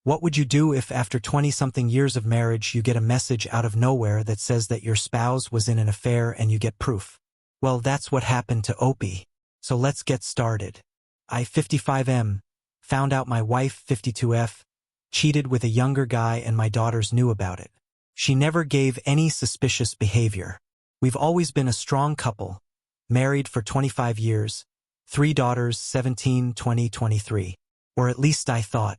What would you do if after 20-something years of marriage you get a message out of nowhere that says that your spouse was in an affair and you get proof? Well, that's what happened to Opie. So let's get started. I, 55M, found out my wife, 52F, cheated with a younger guy and my daughters knew about it. She never gave any suspicious behavior. We've always been a strong couple, married for 25 years, 3 daughters, 17, 20, 23. Or at least I thought.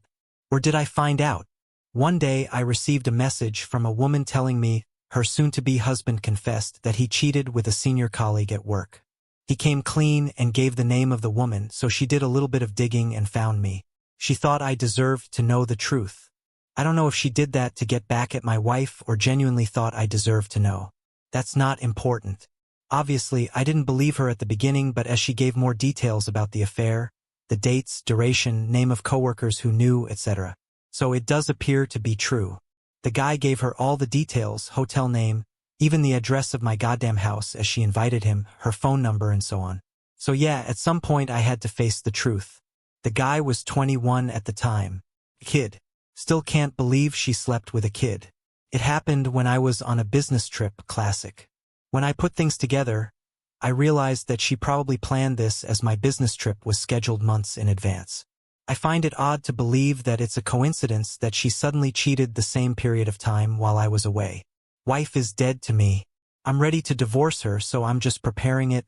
Or did I find out? One day I received a message from a woman telling me her soon-to-be husband confessed that he cheated with a senior colleague at work. He came clean and gave the name of the woman, so she did a little bit of digging and found me. She thought I deserved to know the truth. I don't know if she did that to get back at my wife or genuinely thought I deserved to know. That's not important. Obviously, I didn't believe her at the beginning, but as she gave more details about the affair, the dates, duration, name of coworkers who knew, etc. So it does appear to be true. The guy gave her all the details, hotel name, even the address of my goddamn house as she invited him, her phone number and so on. So yeah, at some point I had to face the truth. The guy was 21 at the time. Kid. Still can't believe she slept with a kid. It happened when I was on a business trip, classic. When I put things together, I realized that she probably planned this as my business trip was scheduled months in advance. I find it odd to believe that it's a coincidence that she suddenly cheated the same period of time while I was away. Wife is dead to me. I'm ready to divorce her, so I'm just preparing it,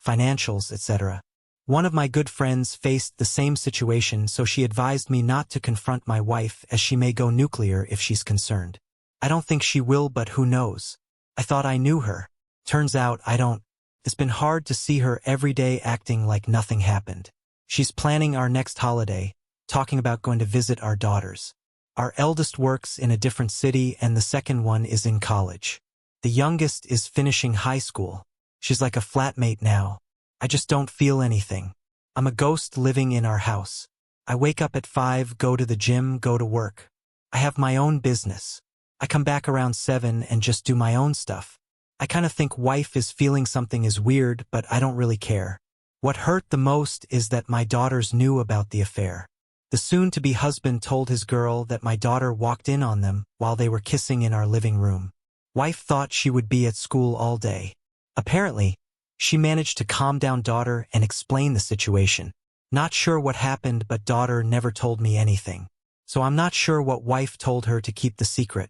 financials, etc. One of my good friends faced the same situation, so she advised me not to confront my wife as she may go nuclear if she's concerned. I don't think she will, but who knows? I thought I knew her. Turns out I don't. It's been hard to see her every day acting like nothing happened. She's planning our next holiday, talking about going to visit our daughters. Our eldest works in a different city and the second one is in college. The youngest is finishing high school. She's like a flatmate now. I just don't feel anything. I'm a ghost living in our house. I wake up at 5, go to the gym, go to work. I have my own business. I come back around 7 and just do my own stuff. I kind of think wife is feeling something is weird, but I don't really care. What hurt the most is that my daughters knew about the affair. The soon-to-be husband told his girl that my daughter walked in on them while they were kissing in our living room. Wife thought she would be at school all day. Apparently, she managed to calm down daughter and explain the situation. Not sure what happened, but daughter never told me anything. So I'm not sure what wife told her to keep the secret.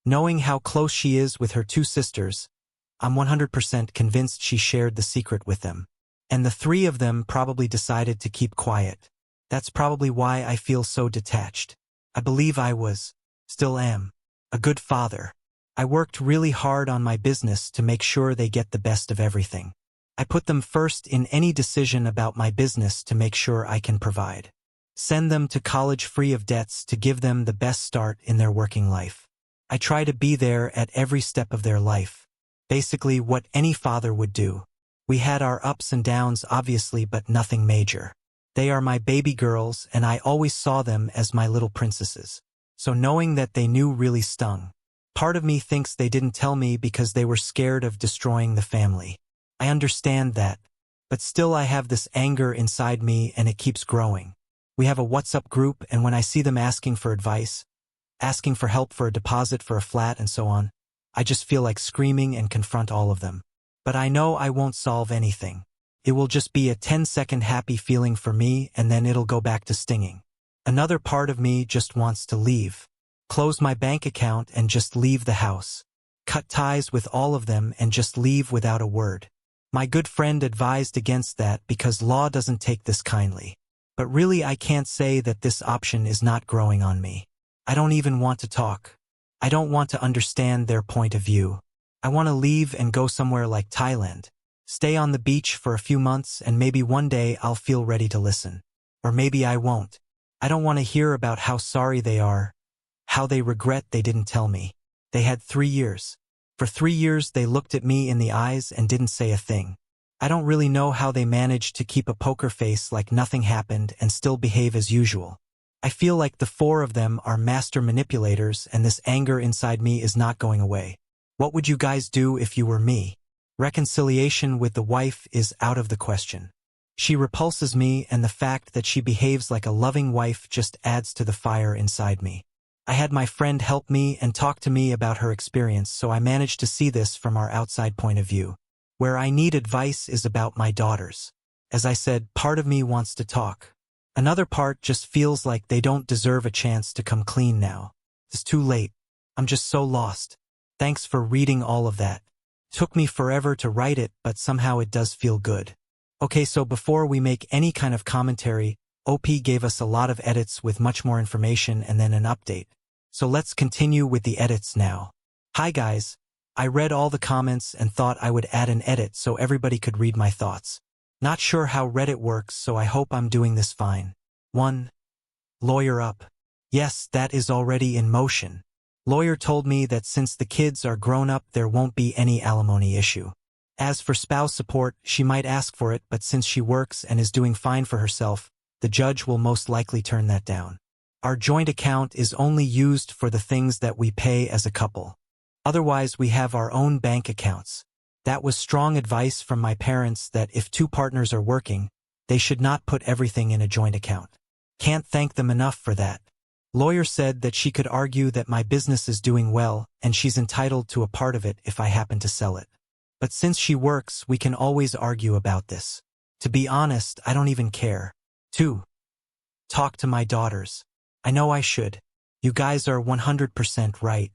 Knowing how close she is with her 2 sisters, I'm 100% convinced she shared the secret with them. And the 3 of them probably decided to keep quiet. That's probably why I feel so detached. I believe I was, still am, a good father. I worked really hard on my business to make sure they get the best of everything. I put them first in any decision about my business to make sure I can provide. Send them to college free of debts to give them the best start in their working life. I try to be there at every step of their life. Basically what any father would do. We had our ups and downs obviously, but nothing major. They are my baby girls and I always saw them as my little princesses. So knowing that they knew really stung. Part of me thinks they didn't tell me because they were scared of destroying the family. I understand that. But still I have this anger inside me and it keeps growing. We have a WhatsApp group and when I see them asking for advice, asking for help for a deposit for a flat and so on, I just feel like screaming and confront all of them. But I know I won't solve anything. It will just be a 10-second happy feeling for me and then it'll go back to stinging. Another part of me just wants to leave. Close my bank account and just leave the house. Cut ties with all of them and just leave without a word. My good friend advised against that because law doesn't take this kindly. But really I can't say that this option is not growing on me. I don't even want to talk. I don't want to understand their point of view. I want to leave and go somewhere like Thailand. Stay on the beach for a few months and maybe one day I'll feel ready to listen. Or maybe I won't. I don't want to hear about how sorry they are, how they regret they didn't tell me. They had 3 years. For 3 years they looked at me in the eyes and didn't say a thing. I don't really know how they managed to keep a poker face like nothing happened and still behave as usual. I feel like the 4 of them are master manipulators and this anger inside me is not going away. What would you guys do if you were me? Reconciliation with the wife is out of the question. She repulses me, and the fact that she behaves like a loving wife just adds to the fire inside me. I had my friend help me and talk to me about her experience, so I managed to see this from our outside point of view. Where I need advice is about my daughters. As I said, part of me wants to talk. Another part just feels like they don't deserve a chance to come clean now. It's too late. I'm just so lost. Thanks for reading all of that. Took me forever to write it, but somehow it does feel good. Okay, so before we make any kind of commentary, OP gave us a lot of edits with much more information and then an update. So let's continue with the edits now. Hi guys. I read all the comments and thought I would add an edit so everybody could read my thoughts. Not sure how Reddit works, so I hope I'm doing this fine. 1. Lawyer up. Yes, that is already in motion. Lawyer told me that since the kids are grown up, there won't be any alimony issue. As for spouse support, she might ask for it, but since she works and is doing fine for herself, the judge will most likely turn that down. Our joint account is only used for the things that we pay as a couple. Otherwise, we have our own bank accounts. That was strong advice from my parents that if two partners are working, they should not put everything in a joint account. Can't thank them enough for that. Lawyer said that she could argue that my business is doing well and she's entitled to a part of it if I happen to sell it. But since she works, we can always argue about this. To be honest, I don't even care. 2. Talk to my daughters. I know I should. You guys are 100% right.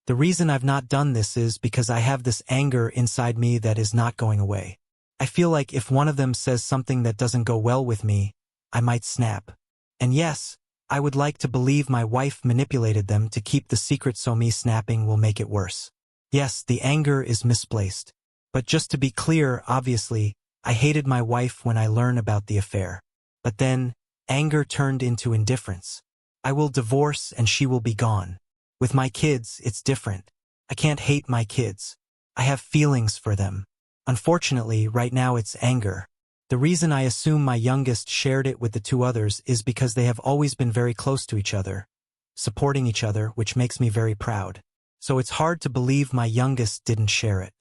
The reason I've not done this is because I have this anger inside me that is not going away. I feel like if one of them says something that doesn't go well with me, I might snap. And yes, I would like to believe my wife manipulated them to keep the secret, so me snapping will make it worse. Yes, the anger is misplaced. But just to be clear, obviously, I hated my wife when I learned about the affair. But then, anger turned into indifference. I will divorce and she will be gone. With my kids, it's different. I can't hate my kids. I have feelings for them. Unfortunately, right now it's anger. The reason I assume my youngest shared it with the two others is because they have always been very close to each other, supporting each other, which makes me very proud. So it's hard to believe my youngest didn't share it.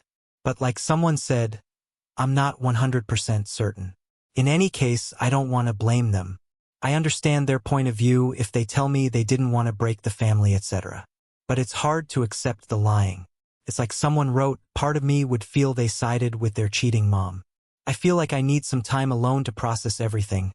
But like someone said, I'm not 100% certain. In any case, I don't want to blame them. I understand their point of view if they tell me they didn't want to break the family, etc. But it's hard to accept the lying. It's like someone wrote, part of me would feel they sided with their cheating mom. I feel like I need some time alone to process everything.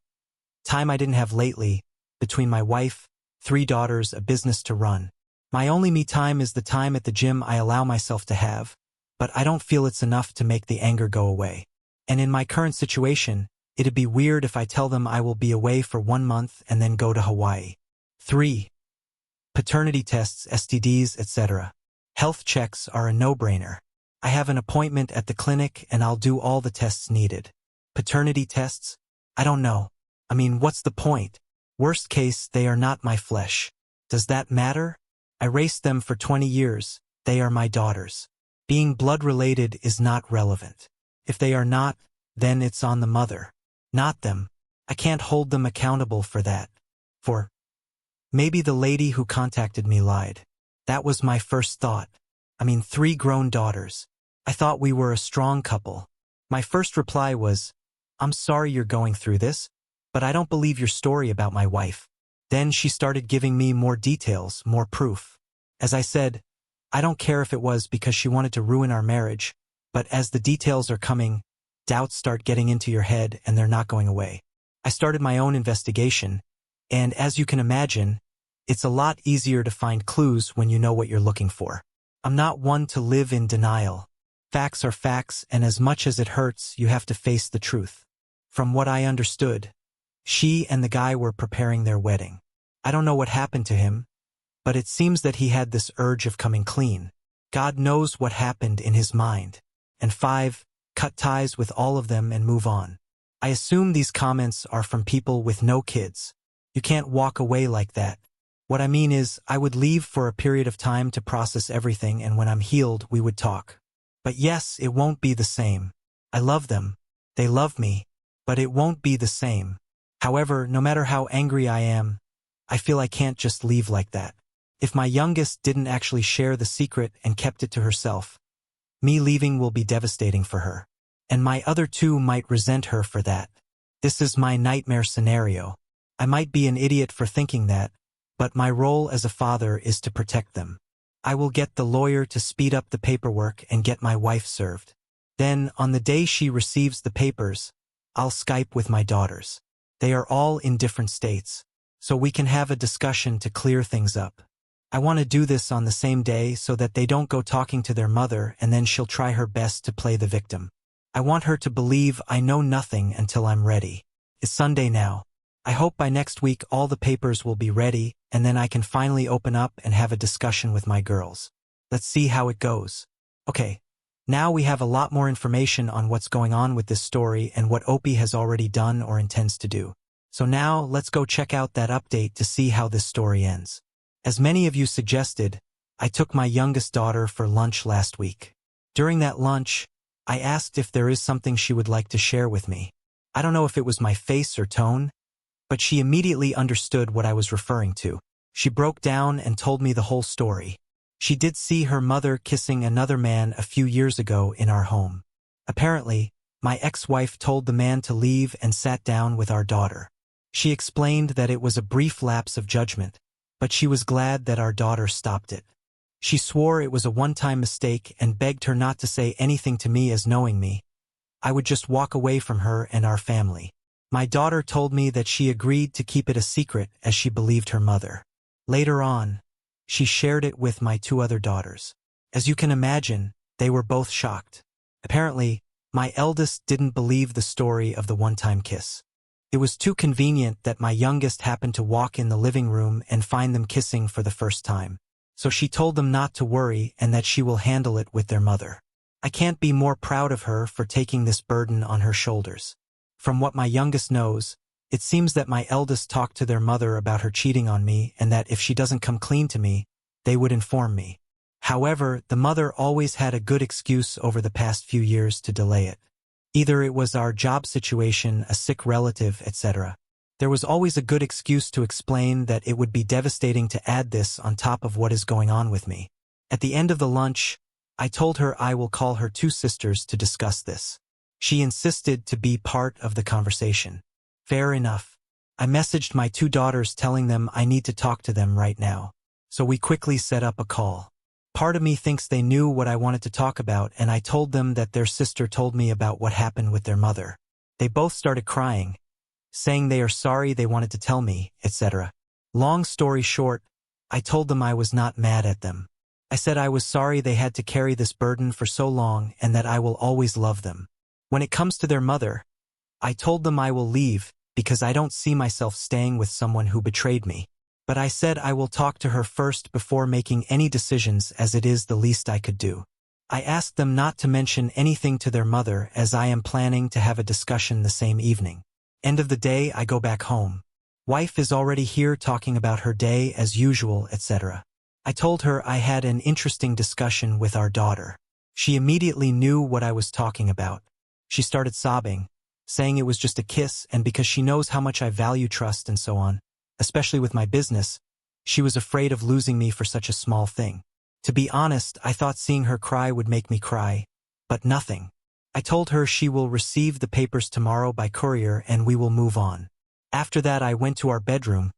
Time I didn't have lately, between my wife, 3 daughters, a business to run. My only me time is the time at the gym I allow myself to have, but I don't feel it's enough to make the anger go away. And in my current situation, it'd be weird if I tell them I will be away for 1 month and then go to Hawaii. 3. Paternity tests, STDs, etc. Health checks are a no-brainer. I have an appointment at the clinic and I'll do all the tests needed. Paternity tests? I don't know. I mean, what's the point? Worst case, they are not my flesh. Does that matter? I raised them for 20 years. They are my daughters. Being blood-related is not relevant. If they are not, then it's on the mother, not them. I can't hold them accountable for that. 4. Maybe the lady who contacted me lied. That was my first thought. 3 grown daughters. I thought we were a strong couple. My first reply was, I'm sorry you're going through this, but I don't believe your story about my wife. Then she started giving me more details, more proof. As I said, I don't care if it was because she wanted to ruin our marriage, but as the details are coming, doubts start getting into your head and they're not going away. I started my own investigation, and as you can imagine, it's a lot easier to find clues when you know what you're looking for. I'm not one to live in denial. Facts are facts, and as much as it hurts, you have to face the truth. From what I understood, she and the guy were preparing their wedding. I don't know what happened to him, but it seems that he had this urge of coming clean. God knows what happened in his mind. And 5, cut ties with all of them and move on. I assume these comments are from people with no kids. You can't walk away like that. What I mean is, I would leave for a period of time to process everything, and when I'm healed, we would talk. But yes, it won't be the same. I love them. They love me. But it won't be the same. However, no matter how angry I am, I feel I can't just leave like that. If my youngest didn't actually share the secret and kept it to herself, me leaving will be devastating for her. And my other 2 might resent her for that. This is my nightmare scenario. I might be an idiot for thinking that, but my role as a father is to protect them. I will get the lawyer to speed up the paperwork and get my wife served. Then, on the day she receives the papers, I'll Skype with my daughters. They are all in different states, so we can have a discussion to clear things up. I want to do this on the same day so that they don't go talking to their mother and then she'll try her best to play the victim. I want her to believe I know nothing until I'm ready. It's Sunday now. I hope by next week all the papers will be ready and then I can finally open up and have a discussion with my girls. Let's see how it goes. Okay, now we have a lot more information on what's going on with this story and what Opie has already done or intends to do. So now let's go check out that update to see how this story ends. As many of you suggested, I took my youngest daughter for lunch last week. During that lunch, I asked if there is something she would like to share with me. I don't know if it was my face or tone, but she immediately understood what I was referring to. She broke down and told me the whole story. She did see her mother kissing another man a few years ago in our home. Apparently, my ex-wife told the man to leave and sat down with our daughter. She explained that it was a brief lapse of judgment, but she was glad that our daughter stopped it. She swore it was a one-time mistake and begged her not to say anything to me, as knowing me, I would just walk away from her and our family. My daughter told me that she agreed to keep it a secret as she believed her mother. Later on, she shared it with my two other daughters. As you can imagine, they were both shocked. Apparently, my eldest didn't believe the story of the one-time kiss. It was too convenient that my youngest happened to walk in the living room and find them kissing for the first time. So she told them not to worry and that she will handle it with their mother. I can't be more proud of her for taking this burden on her shoulders. From what my youngest knows, it seems that my eldest talked to their mother about her cheating on me and that if she doesn't come clean to me, they would inform me. However, the mother always had a good excuse over the past few years to delay it. Either it was our job situation, a sick relative, etc. There was always a good excuse to explain that it would be devastating to add this on top of what is going on with me. At the end of the lunch, I told her I will call her two sisters to discuss this. She insisted to be part of the conversation. Fair enough. I messaged my two daughters telling them I need to talk to them right now. So we quickly set up a call. Part of me thinks they knew what I wanted to talk about, and I told them that their sister told me about what happened with their mother. They both started crying, saying they are sorry, they wanted to tell me, etc. Long story short, I told them I was not mad at them. I said I was sorry they had to carry this burden for so long and that I will always love them. When it comes to their mother, I told them I will leave because I don't see myself staying with someone who betrayed me. But I said I will talk to her first before making any decisions, as it is the least I could do. I asked them not to mention anything to their mother as I am planning to have a discussion the same evening. End of the day, I go back home. Wife is already here talking about her day as usual, etc. I told her I had an interesting discussion with our daughter. She immediately knew what I was talking about. She started sobbing, saying it was just a kiss, and because she knows how much I value trust and so on, especially with my business, she was afraid of losing me for such a small thing. To be honest, I thought seeing her cry would make me cry, but nothing. I told her she will receive the papers tomorrow by courier and we will move on. After that, I went to our bedroom,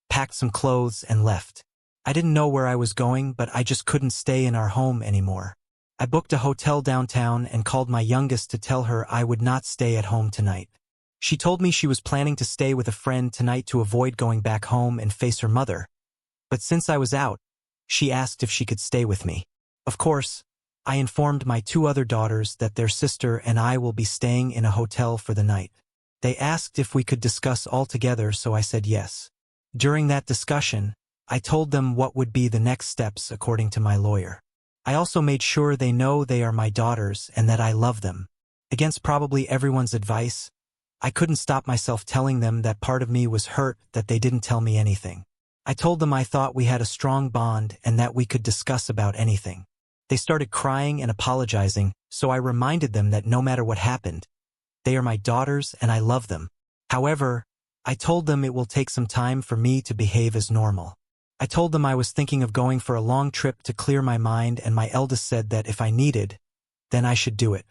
packed some clothes and left. I didn't know where I was going, but I just couldn't stay in our home anymore. I booked a hotel downtown and called my youngest to tell her I would not stay at home tonight. She told me she was planning to stay with a friend tonight to avoid going back home and face her mother. But since I was out, she asked if she could stay with me. Of course, I informed my two other daughters that their sister and I will be staying in a hotel for the night. They asked if we could discuss all together, so I said yes. During that discussion, I told them what would be the next steps according to my lawyer. I also made sure they know they are my daughters and that I love them. Against probably everyone's advice, I couldn't stop myself telling them that part of me was hurt that they didn't tell me anything. I told them I thought we had a strong bond and that we could discuss about anything. They started crying and apologizing, so I reminded them that no matter what happened, they are my daughters and I love them. However, I told them it will take some time for me to behave as normal. I told them I was thinking of going for a long trip to clear my mind, and my eldest said that if I needed, then I should do it.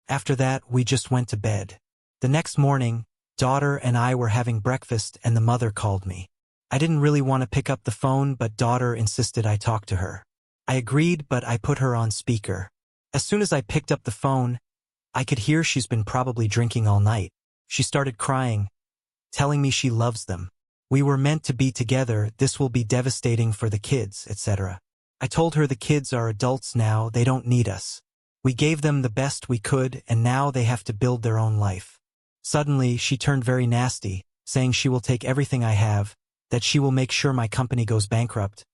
After that, we just went to bed. The next morning, Daughter and I were having breakfast and the mother called me. I didn't really want to pick up the phone, but daughter insisted I talk to her. I agreed, but I put her on speaker. As soon as I picked up the phone, I could hear she's been probably drinking all night. She started crying, telling me she loves them. We were meant to be together, this will be devastating for the kids, etc. I told her the kids are adults now, they don't need us. We gave them the best we could, and now they have to build their own life. Suddenly, she turned very nasty, saying she will take everything I have, that she will make sure my company goes bankrupt.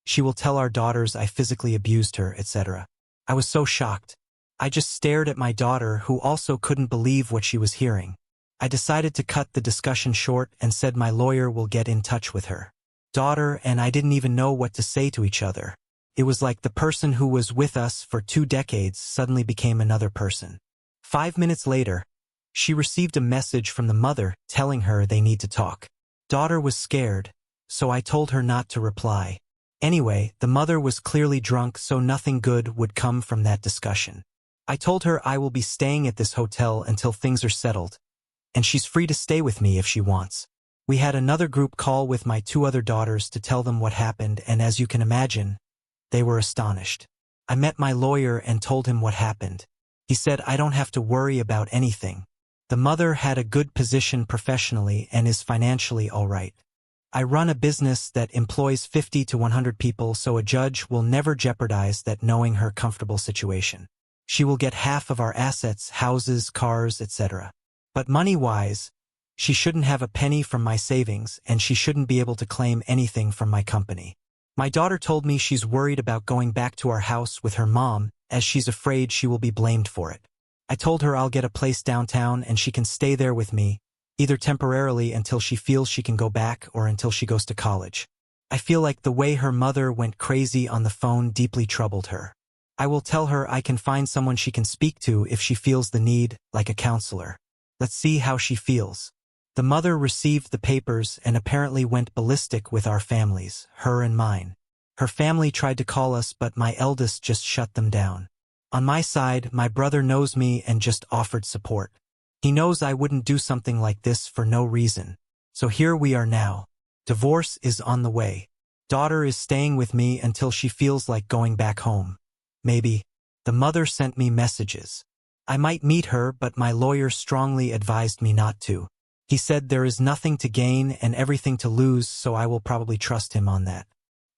She will tell our daughters I physically abused her, etc. I was so shocked. I just stared at my daughter, who also couldn't believe what she was hearing. I decided to cut the discussion short and said my lawyer will get in touch with her. Daughter and I didn't even know what to say to each other. It was like the person who was with us for 2 decades suddenly became another person. 5 minutes later, she received a message from the mother telling her they need to talk. Daughter was scared, so I told her not to reply. Anyway, the mother was clearly drunk, so nothing good would come from that discussion. I told her I will be staying at this hotel until things are settled, and she's free to stay with me if she wants. We had another group call with my 2 other daughters to tell them what happened, and as you can imagine, they were astonished. I met my lawyer and told him what happened. He said I don't have to worry about anything. The mother had a good position professionally and is financially all right. I run a business that employs 50 to 100 people, so a judge will never jeopardize that knowing her comfortable situation. She will get half of our assets, houses, cars, etc. But money-wise, she shouldn't have a penny from my savings, and she shouldn't be able to claim anything from my company. My daughter told me she's worried about going back to our house with her mom, as she's afraid she will be blamed for it. I told her I'll get a place downtown and she can stay there with me, either temporarily until she feels she can go back or until she goes to college. I feel like the way her mother went crazy on the phone deeply troubled her. I will tell her I can find someone she can speak to if she feels the need, like a counselor. Let's see how she feels. The mother received the papers and apparently went ballistic with our families, her and mine. Her family tried to call us, but my eldest just shut them down. On my side, my brother knows me and just offered support. He knows I wouldn't do something like this for no reason. So here we are now. Divorce is on the way. Daughter is staying with me until she feels like going back home. Maybe. The mother sent me messages. I might meet her, but my lawyer strongly advised me not to. He said there is nothing to gain and everything to lose, so I will probably trust him on that.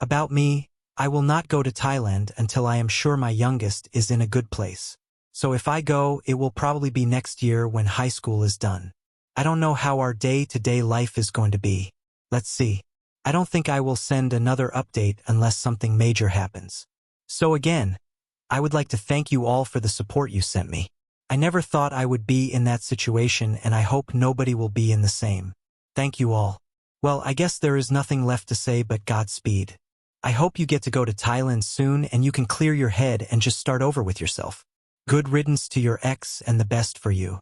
About me, I will not go to Thailand until I am sure my youngest is in a good place. So if I go, it will probably be next year when high school is done. I don't know how our day-to-day life is going to be. Let's see. I don't think I will send another update unless something major happens. So again, I would like to thank you all for the support you sent me. I never thought I would be in that situation, and I hope nobody will be in the same. Thank you all. Well, I guess there is nothing left to say but Godspeed. I hope you get to go to Thailand soon and you can clear your head and just start over with yourself. Good riddance to your ex and the best for you.